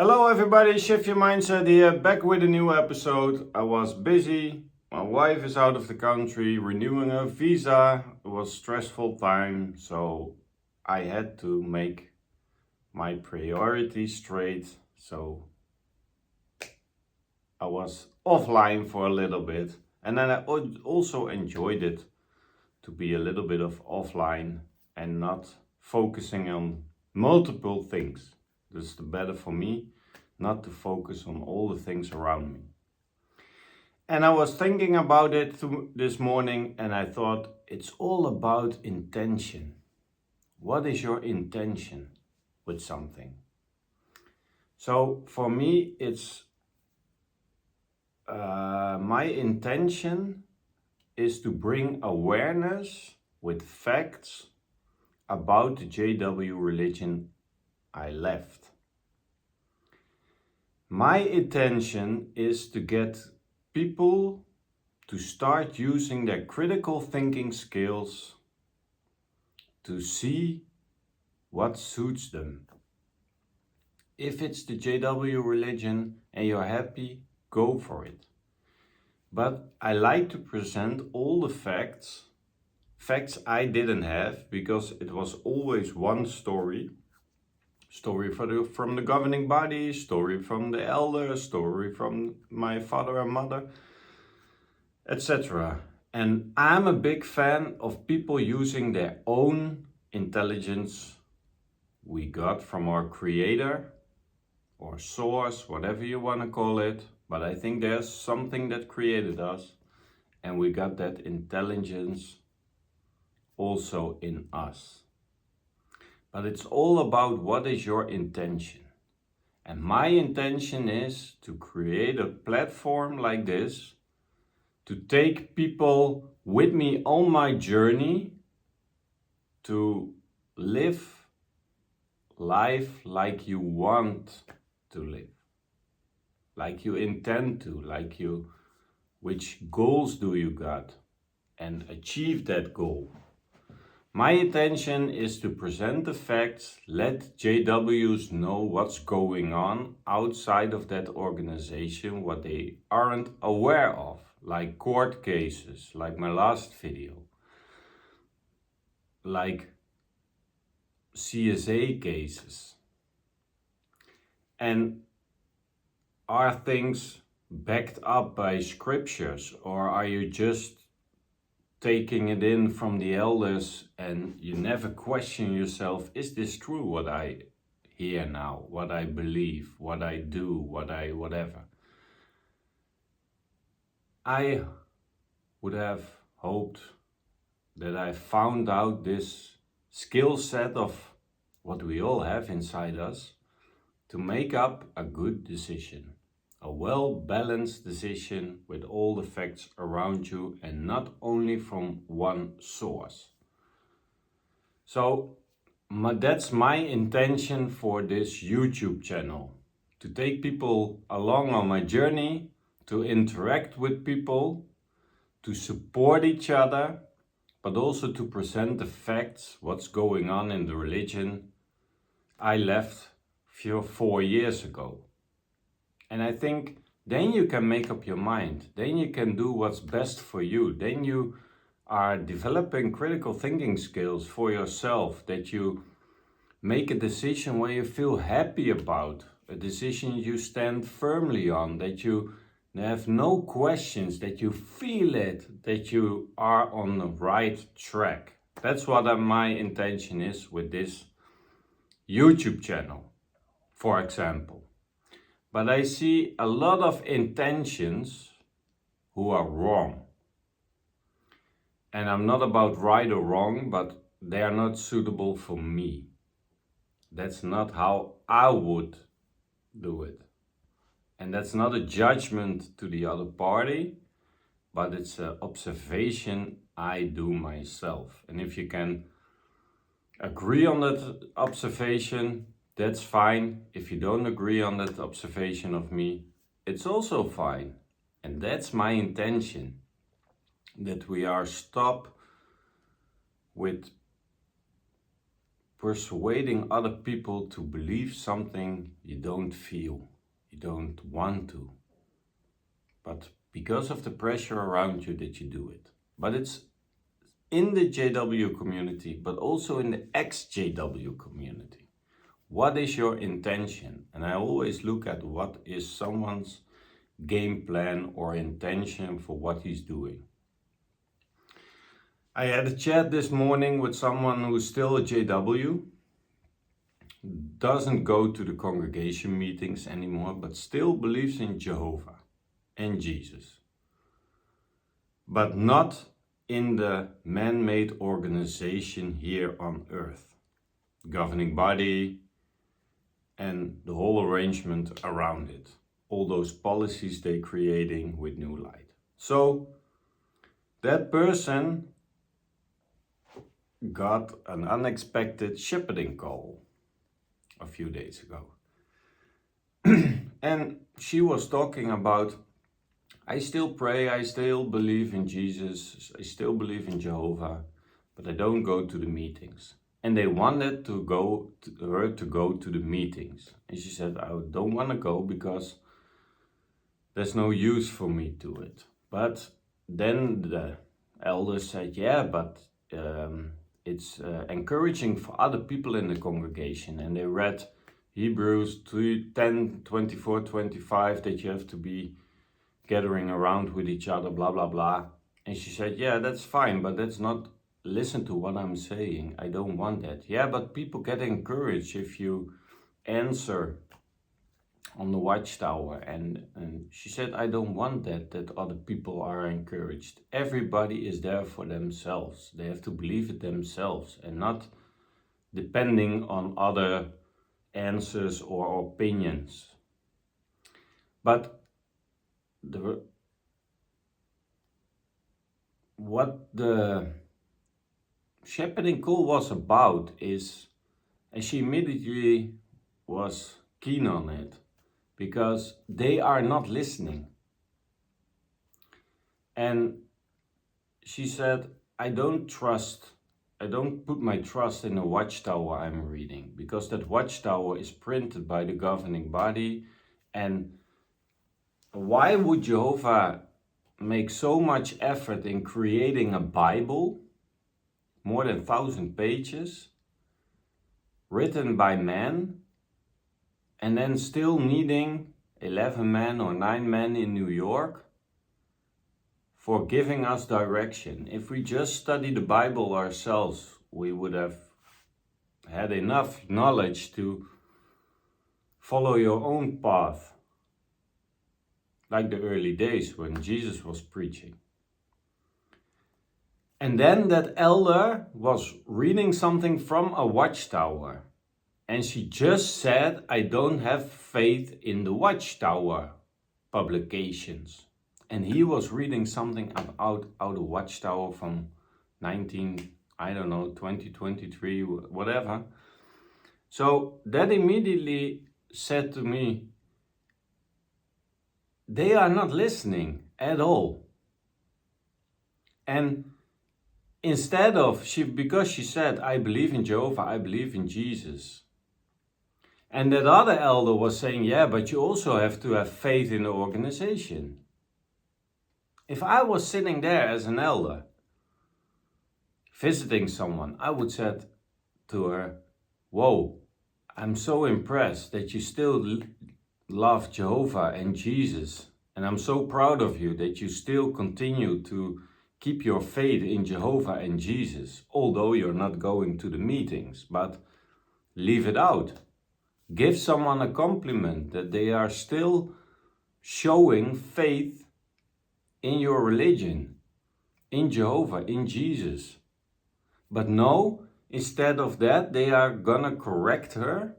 Hello everybody, Shift Your Mindset here, back with a new episode. I was busy, my wife is out of the country renewing her visa. It was a stressful time, so I had to make my priorities straight. So I was offline for a little bit, and then I also enjoyed it to be a little bit of offline and not focusing on multiple things. This is the better for me, not to focus on all the things around me. And I was thinking about it this morning, and I thought it's all about intention. What is your intention with something? So for me, it's my intention is to bring awareness with facts about the JW religion I left. My intention is to get people to start using their critical thinking skills to see what suits them. If it's the JW religion and you're happy, go for it. But I like to present all the facts I didn't have, because it was always one story from the governing body, story from the elder, story from my father and mother, etc. And I'm a big fan of people using their own intelligence we got from our creator or source, whatever you want to call it. But I think there's something that created us, and we got that intelligence also in us. But it's all about what is your intention. And my intention is to create a platform like this to take people with me on my journey to live life like you want to live, like you intend to, which goals do you got, and achieve that goal. My intention is to present the facts, let JWs know what's going on outside of that organization, what they aren't aware of, like court cases, like my last video, like CSA cases. And are things backed up by scriptures, or are you just taking it in from the elders and you never question yourself, is this true what I hear now, what I believe, what I do, whatever? I would have hoped that I found out this skill set of what we all have inside us to make up a good decision. A well-balanced decision with all the facts around you and not only from one source. So that's my intention for this YouTube channel. To take people along on my journey, to interact with people, to support each other, but also to present the facts, what's going on in the religion I left 4 years ago. And I think then you can make up your mind. Then you can do what's best for you. Then you are developing critical thinking skills for yourself, that you make a decision where you feel happy about, a decision you stand firmly on, that you have no questions, that you feel it, that you are on the right track. That's what my intention is with this YouTube channel, for example. But I see a lot of intentions who are wrong. And I'm not about right or wrong, but they are not suitable for me. That's not how I would do it. And that's not a judgment to the other party, but it's an observation I do myself. And if you can agree on that observation, that's fine. If you don't agree on that observation of me, it's also fine. And that's my intention, that we are stop with persuading other people to believe something you don't feel, you don't want to, but because of the pressure around you that you do it. But it's in the JW community, but also in the ex-JW community. What is your intention? And I always look at what is someone's game plan or intention for what he's doing. I had a chat this morning with someone who's still a JW, doesn't go to the congregation meetings anymore, but still believes in Jehovah and Jesus, but not in the man-made organization here on earth, governing body and the whole arrangement around it, all those policies they're creating with New Light. So that person got an unexpected shepherding call a few days ago. And she was talking about, I still pray, I still believe in Jesus, I still believe in Jehovah, but I don't go to the meetings. And they wanted her to go to the meetings. And she said, I don't want to go because there's no use for me to it. But then the elder said, yeah, but it's encouraging for other people in the congregation. And they read Hebrews 10, 24, 25, that you have to be gathering around with each other, blah, blah, blah. And she said, yeah, that's fine, but that's not listen to what I'm saying. I don't want that. Yeah, but people get encouraged if you answer on the watchtower. And she said, I don't want that other people are encouraged. Everybody is there for themselves. They have to believe it themselves and not depending on other answers or opinions. But what the shepherding call was about is, and she immediately was keen on it, because they are not listening. And she said, I don't put my trust in the watchtower I'm reading, because that watchtower is printed by the governing body. And why would Jehovah make so much effort in creating a Bible, more than 1,000 pages, written by man, and then still needing 11 men or 9 men in New York for giving us direction? If we just study the Bible ourselves, we would have had enough knowledge to follow your own path, like the early days when Jesus was preaching. And then that elder was reading something from a watchtower. And she just said, I don't have faith in the watchtower publications. And he was reading something out of watchtower from 2023, whatever. So that immediately said to me, they are not listening at all. And instead of, because she said, I believe in Jehovah, I believe in Jesus. And that other elder was saying, yeah, but you also have to have faith in the organization. If I was sitting there as an elder, visiting someone, I would say to her, whoa, I'm so impressed that you still love Jehovah and Jesus. And I'm so proud of you that you still continue to keep your faith in Jehovah and Jesus, although you're not going to the meetings, but leave it out. Give someone a compliment that they are still showing faith in your religion, in Jehovah, in Jesus. But no, instead of that, they are gonna correct her.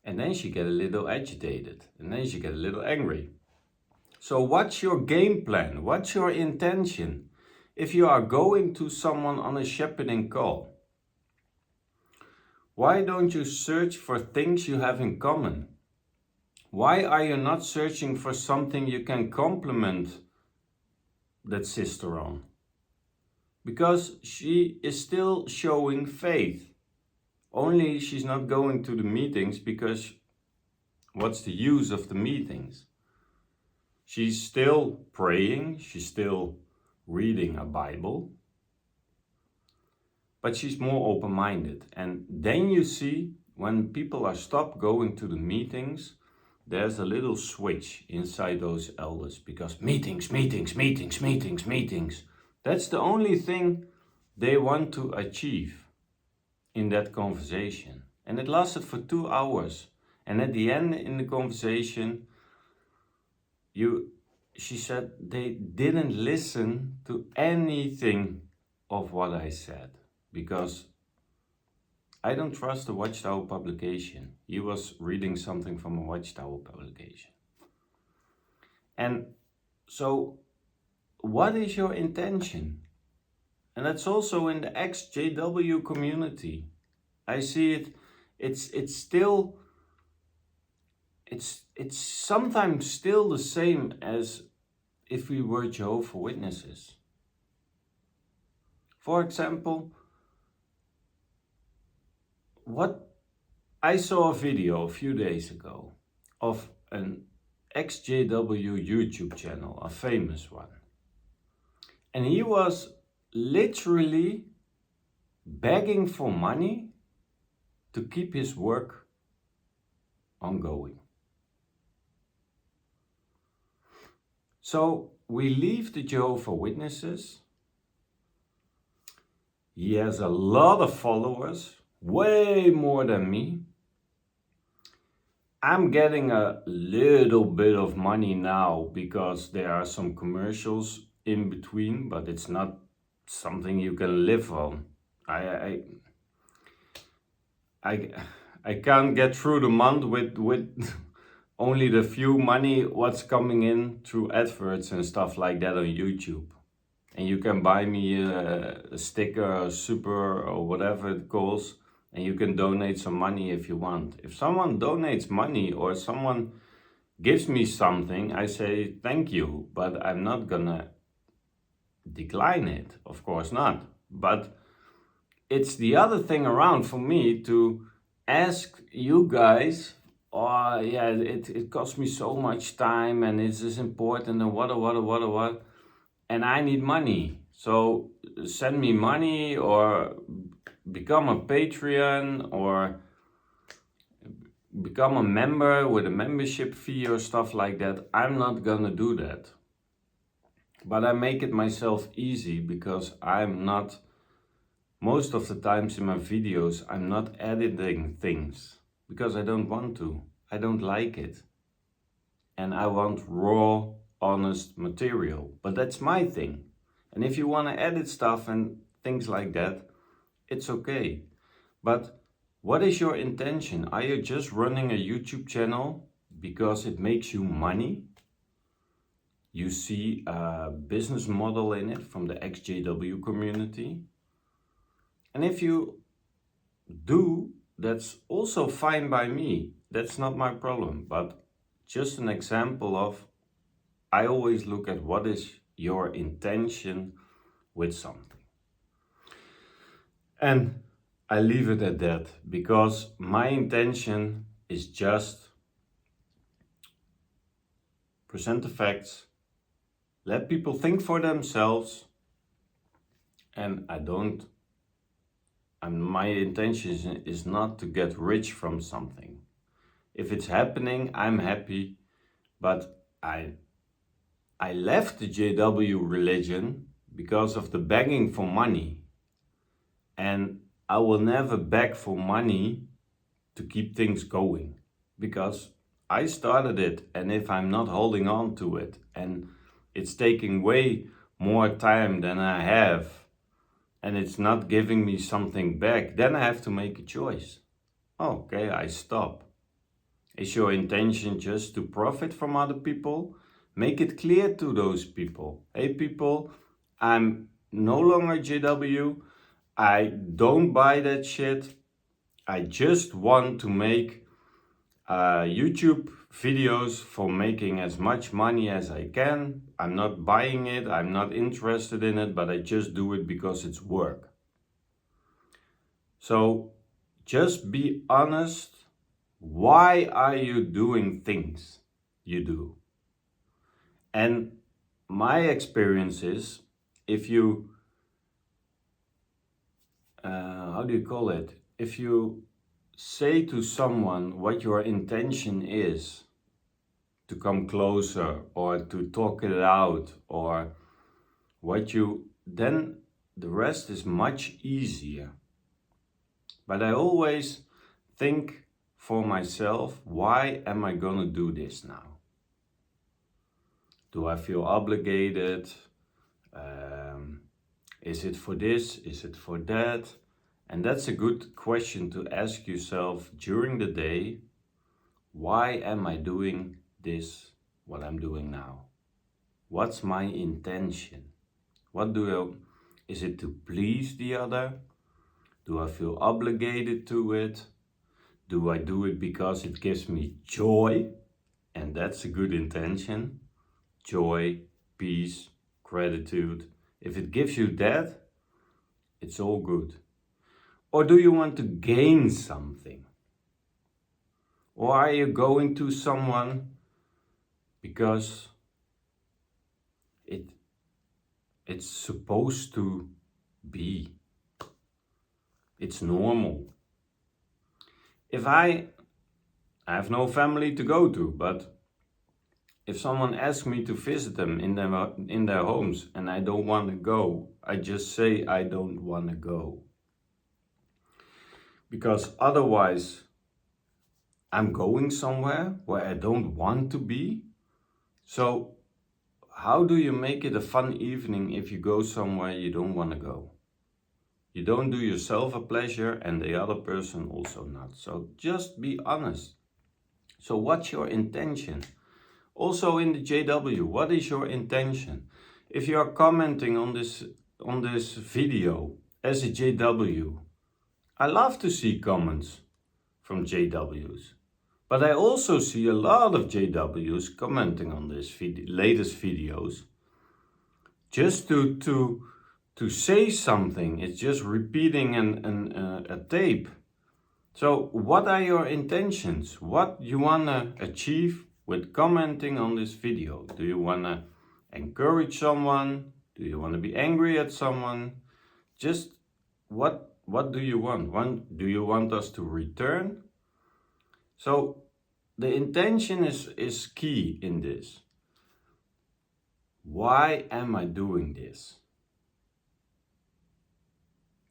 And then she get a little agitated, and then she get a little angry. So what's your game plan? What's your intention? If you are going to someone on a shepherding call, why don't you search for things you have in common? Why are you not searching for something you can compliment that sister on? Because she is still showing faith. Only she's not going to the meetings because what's the use of the meetings? She's still praying, she's still reading a Bible, but she's more open-minded. And then you see, when people are stopped going to the meetings, there's a little switch inside those elders, because meetings, meetings, meetings, meetings, meetings. That's the only thing they want to achieve in that conversation. And it lasted for 2 hours. And at the end in the conversation, she said they didn't listen to anything of what I said, because I don't trust the Watchtower publication. He was reading something from a Watchtower publication. And so, what is your intention? And that's also in the XJW community. I see it, it's still, it's sometimes still the same as if we were Jehovah's Witnesses. For example, I saw a video a few days ago of an XJW YouTube channel, a famous one. And he was literally begging for money to keep his work ongoing. So we leave the Jehovah's Witnesses. He has a lot of followers, way more than me. I'm getting a little bit of money now because there are some commercials in between, but it's not something you can live on. I can't get through the month with only the few money what's coming in through adverts and stuff like that on YouTube. And you can buy me a sticker, a super, or whatever it calls, and you can donate some money if you want. If someone donates money or someone gives me something, I say thank you, but I'm not gonna decline it, of course not. But it's the other thing around for me to ask you guys, oh yeah, it costs me so much time and it's just important and what, and I need money. So send me money or become a Patreon or become a member with a membership fee or stuff like that. I'm not gonna do that. But I make it myself easy because I'm not, most of the times in my videos, I'm not editing things because I don't want to. I don't like it. And I want raw, honest material. But that's my thing. And if you want to edit stuff and things like that, it's okay. But what is your intention? Are you just running a YouTube channel because it makes you money? You see a business model in it from the XJW community. And if you do, that's also fine by me. That's not my problem. But just an example of, I always look at what is your intention with something. And I leave it at that because my intention is just present the facts, let people think for themselves, and my intention is not to get rich from something. If it's happening, I'm happy, but I left the JW religion because of the begging for money. And I will never beg for money to keep things going because I started it, and if I'm not holding on to it and it's taking way more time than I have and it's not giving me something back, then I have to make a choice. Okay, I stop. Is your intention just to profit from other people? Make it clear to those people. Hey people, I'm no longer JW. I don't buy that shit. I just want to make YouTube videos for making as much money as I can. I'm not buying it, I'm not interested in it, but I just do it because it's work. So just be honest. Why are you doing things you do? And my experience is, if you, how do you call it? If you say to someone what your intention is, to come closer or to talk it out, or then the rest is much easier. But I always think for myself, why am I gonna do this now? Do I feel obligated? Is it for this? Is it for that? And that's a good question to ask yourself during the day. Why am I doing this, what I'm doing now? What's my intention? Is it to please the other? Do I feel obligated to it? Do I do it because it gives me joy? And that's a good intention. Joy, peace, gratitude. If it gives you that, it's all good. Or do you want to gain something? Or are you going to someone because it's supposed to be? It's normal. If I have no family to go to, but if someone asks me to visit them in their homes and I don't want to go, I just say I don't want to go. Because otherwise I'm going somewhere where I don't want to be. So how do you make it a fun evening if you go somewhere you don't want to go? You don't do yourself a pleasure and the other person also not. So just be honest. So what's your intention? Also in the JW, what is your intention? If you are commenting on this video as a JW, I love to see comments from JWs. But I also see a lot of JWs commenting on this latest videos just to say something. It's just repeating a tape. So what are your intentions? What you want to achieve with commenting on this video? Do you want to encourage someone? Do you want to be angry at someone? Just what do you want? Do you want us to return? So the intention is key in this. Why am I doing this?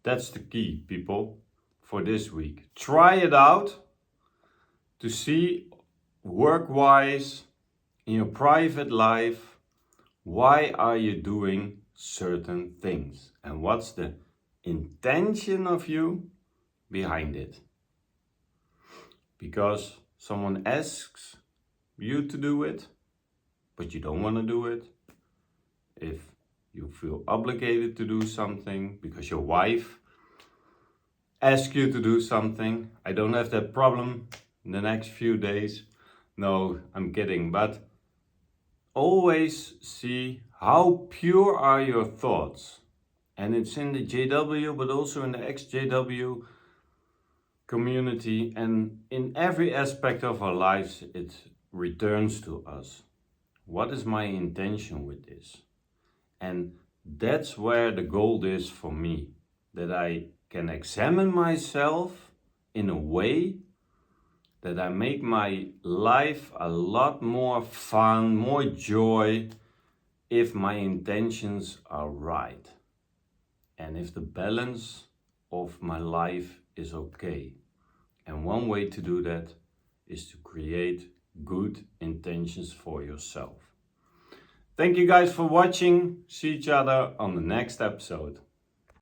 That's the key, people, for this week. Try it out to see, work-wise, in your private life, why are you doing certain things? And what's the intention of you behind it? Because someone asks you to do it, but you don't want to do it. If you feel obligated to do something because your wife asks you to do something, I don't have that problem in the next few days. No, I'm kidding. But always see how pure are your thoughts. And it's in the JW, but also in the XJW community, and in every aspect of our lives it returns to us. What is my intention with this? And that's where the gold is for me, that I can examine myself in a way that I make my life a lot more fun, more joy, if my intentions are right and if the balance of my life is okay. And one way to do that is to create good intentions for yourself. Thank you guys for watching. See each other on the next episode.